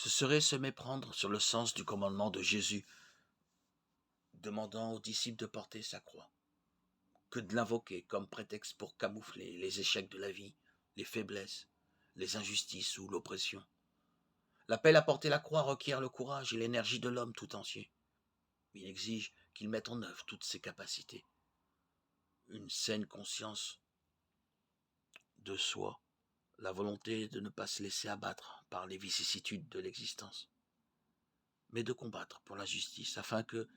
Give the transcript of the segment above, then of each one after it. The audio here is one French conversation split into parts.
Ce serait se méprendre sur le sens du commandement de Jésus, demandant aux disciples de porter sa croix, que de l'invoquer comme prétexte pour camoufler les échecs de la vie, les faiblesses, les injustices ou l'oppression. L'appel à porter la croix requiert le courage et l'énergie de l'homme tout entier. Il exige qu'il mette en œuvre toutes ses capacités. Une saine conscience de soi, la volonté de ne pas se laisser abattre par les vicissitudes de l'existence, mais de combattre pour la justice afin que,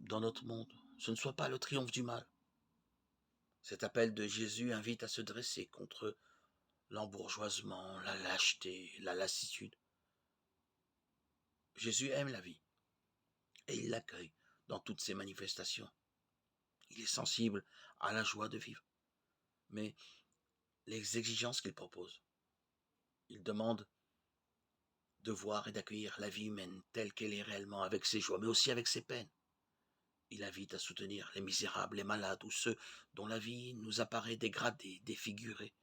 dans notre monde, ce ne soit pas le triomphe du mal. Cet appel de Jésus invite à se dresser contre l'embourgeoisement, la lâcheté, la lassitude. Jésus aime la vie et il l'accueille dans toutes ses manifestations. Il est sensible à la joie de vivre, mais les exigences qu'il propose, il demande de voir et d'accueillir la vie humaine telle qu'elle est réellement, avec ses joies, mais aussi avec ses peines. Il invite à soutenir les misérables, les malades ou ceux dont la vie nous apparaît dégradée, défigurée,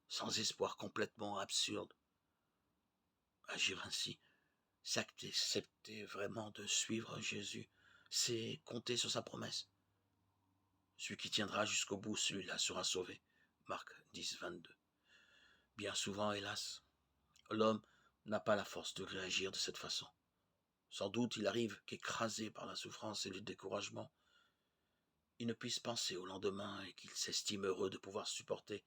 sans espoir, complètement absurde. Agir ainsi, c'est accepter vraiment de suivre Jésus, c'est compter sur sa promesse. Celui qui tiendra jusqu'au bout, celui-là sera sauvé. Marc 10, 22. Bien souvent, hélas, l'homme n'a pas la force de réagir de cette façon. Sans doute il arrive qu'écrasé par la souffrance et le découragement, il ne puisse penser au lendemain et qu'il s'estime heureux de pouvoir supporter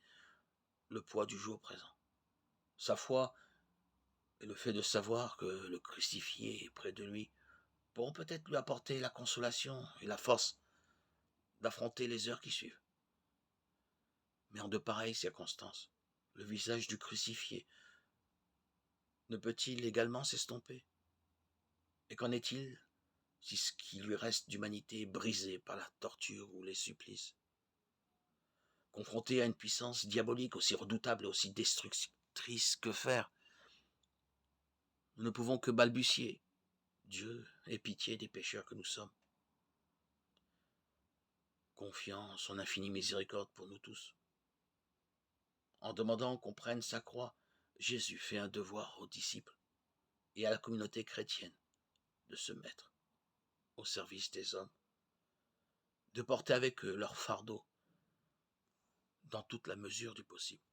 le poids du jour présent. Sa foi et le fait de savoir que le crucifié est près de lui pourront peut-être lui apporter la consolation et la force d'affronter les heures qui suivent. Mais en de pareilles circonstances, le visage du crucifié ne peut-il également s'estomper? Et qu'en est-il si ce qui lui reste d'humanité est brisé par la torture ou les supplices? Confronté à une puissance diabolique aussi redoutable et aussi destructrice, que faire? Nous ne pouvons que balbutier. Dieu, aie pitié des pécheurs que nous sommes, confiant en son infinie miséricorde pour nous tous. En demandant qu'on prenne sa croix, Jésus fait un devoir aux disciples et à la communauté chrétienne de se mettre au service des hommes, de porter avec eux leur fardeau dans toute la mesure du possible.